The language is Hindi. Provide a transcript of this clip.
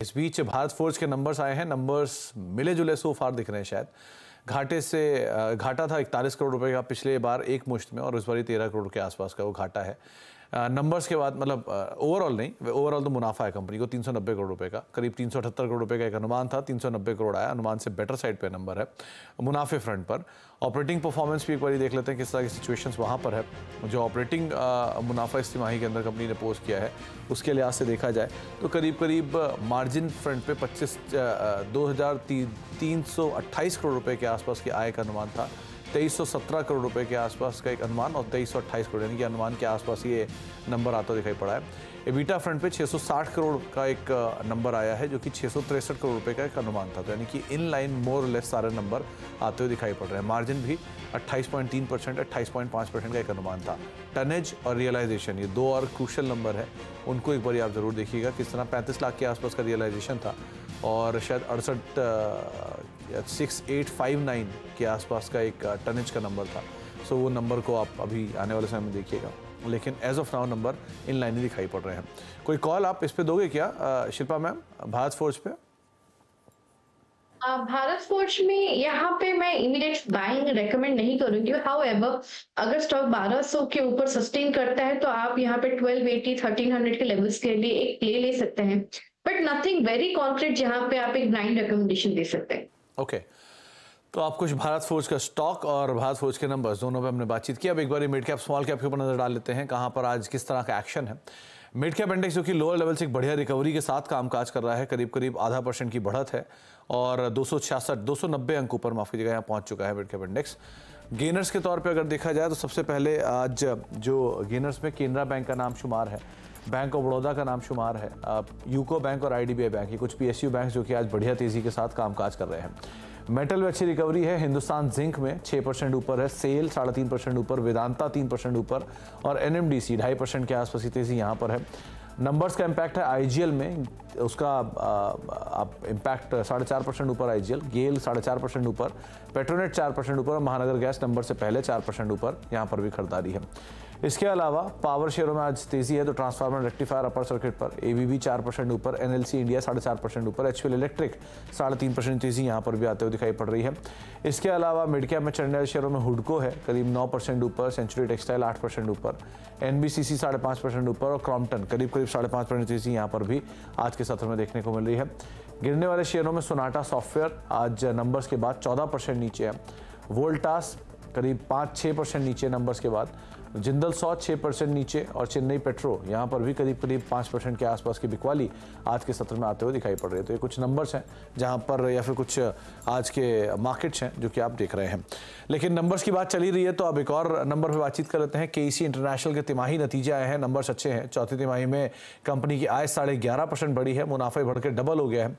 इस बीच भारत फोर्ज के नंबर्स आए हैं। नंबर्स मिले जुले सो फार दिख रहे हैं। शायद घाटा था 41 करोड़ रुपए का पिछले बार एक मुश्त में, और इस बार 13 करोड़ के आसपास का वो घाटा है। नंबर्स के बाद मतलब ओवरऑल नहीं, ओवरऑल तो मुनाफा है कंपनी को 390 करोड़ रुपए का, करीब 378 करोड़ रुपए का एक अनुमान था, 390 करोड़ आया, अनुमान से बेटर साइड पे नंबर है मुनाफे फ्रंट पर। ऑपरेटिंग परफॉर्मेंस भी एक बार देख लेते हैं किस तरह की सिचुएशंस वहाँ पर है। जो ऑपरेटिंग मुनाफा इस तिमाही के अंदर कंपनी ने पोस्ट किया है उसके लिहाज से देखा जाए तो करीब मार्जिन फ्रंट पे 2328 करोड़ रुपए के आसपास की आय का अनुमान था। 2317 करोड़ रुपए के आसपास का एक अनुमान और 2328 करोड़ यानी कि अनुमान के आसपास ये नंबर आता दिखाई पड़ा है। एबिटा फ्रंट पे 660 करोड़ का एक नंबर आया है जो कि 663 करोड़ रुपए का एक अनुमान था, तो यानी कि इन लाइन मोर लेस सारे नंबर आते हुए दिखाई पड़ रहे हैं। मार्जिन भी 28.3%, 28.5% का एक अनुमान था। टनेज और रियलाइजेशन ये दो और क्रूशल नंबर है, उनको एक बार आप जरूर देखिएगा किस तरह 35 लाख के आसपास का रियलाइजेशन था और शायद 6859 के आसपास का एक टनेज का नंबर था। सो वो नंबर को आप अभी आने वाले समय में देखिएगा, लेकिन as of now number in line ही दिखाई पड़ रहे हैं। कोई कॉल आप इस पे दोगे क्या शिल्पा मैम, भारत फोर्ज पे? भारत फोर्ज में यहाँ पे मैं इमीडिएट बाइंग रेकमेंड नहीं करूंगी। हाउएवर अगर स्टॉक 1200 के ऊपर सस्टेन करता है तो आप यहाँ पे 1280 1300 के लेवल्स के लिए एक प्ले ले सकते हैं, बट नथिंग वेरी कॉन्क्रीट जहाँ पे आप एक ब्लाइंड रिकमेंडेशन दे सकते हैं। ओके, तो आप कुछ भारत फोर्ज का स्टॉक और भारत फोर्ज के नंबर्स दोनों पे हमने बातचीत की। अब एक बार मिड कैप स्मॉल कैप के ऊपर नजर डाल लेते हैं कहाँ पर आज किस तरह का एक्शन है। मिड कैप इंडेक्स जो कि लोअर लेवल से एक बढ़िया रिकवरी के साथ कामकाज कर रहा है, करीब 0.5% की बढ़त है और 290 अंक ऊपर माफ कीजिएगा यहाँ पहुंच चुका है मिड कैप इंडेक्स। गेनर्स के तौर पे अगर देखा जाए तो सबसे पहले आज जो गेनर्स में केनरा बैंक का नाम शुमार है, बैंक ऑफ बड़ौदा का नाम शुमार है, यूको बैंक और आईडीबीआई बैंक, ये कुछ पीएसयू बैंक जो कि आज बढ़िया तेजी के साथ कामकाज कर रहे हैं। मेटल में अच्छी रिकवरी है, हिंदुस्तान जिंक में 6% ऊपर है, सेल 3.5% ऊपर, वेदांता 3% ऊपर और एनएमडीसी 2.5% के आसपास की तेजी यहाँ पर है। नंबर्स का इम्पैक्ट है आईजीएल में, उसका आप इम्पैक्ट 4.5% ऊपर आईजीएल, गेल 4.5% ऊपर, पेट्रोनेट 4% ऊपर और महानगर गैस नंबर से पहले 4% ऊपर, यहाँ पर भी खरीदारी है। इसके अलावा पावर शेयरों में आज तेजी है तो ट्रांसफार्मर रेक्टिफायर अपर सर्किट पर एबीबी 4% ऊपर, एनएलसी इंडिया 4.5% ऊपर, एचपीएल इलेक्ट्रिक 3.5% तेजी यहाँ पर भी आते हुए दिखाई पड़ रही है। इसके अलावा मिड कैप में चढ़ने वाले शेयरों में हुडको है करीब 9% ऊपर, सेंचुरी टेक्सटाइल 8% ऊपर, एनबीसीसी 5.5% ऊपर और क्रॉम्पटन करीब 5.5% तेजी यहाँ पर भी आज के सत्र में देखने को मिल रही है। गिरने वाले शेयरों में सोनाटा सॉफ्टवेयर आज नंबर्स के बाद 14% नीचे है, वोल्टास करीब 5-6% नीचे नंबर्स के बाद, जिंदल 6% नीचे और चेन्नई पेट्रो यहाँ पर भी करीब 5% के आसपास की बिकवाली आज के सत्र में आते हुए दिखाई पड़ रही है। तो ये कुछ नंबर्स हैं जहाँ पर या फिर कुछ आज के मार्केट्स हैं जो कि आप देख रहे हैं। लेकिन नंबर्स की बात चली रही है तो अब एक और नंबर पर बातचीत कर लेते हैं। केईसी इंटरनेशनल के तिमाही नतीजे आए हैं, नंबर्स अच्छे हैं। चौथी तिमाही में कंपनी की आय 11.5% बढ़ी है, मुनाफा बढ़ के डबल हो गया है।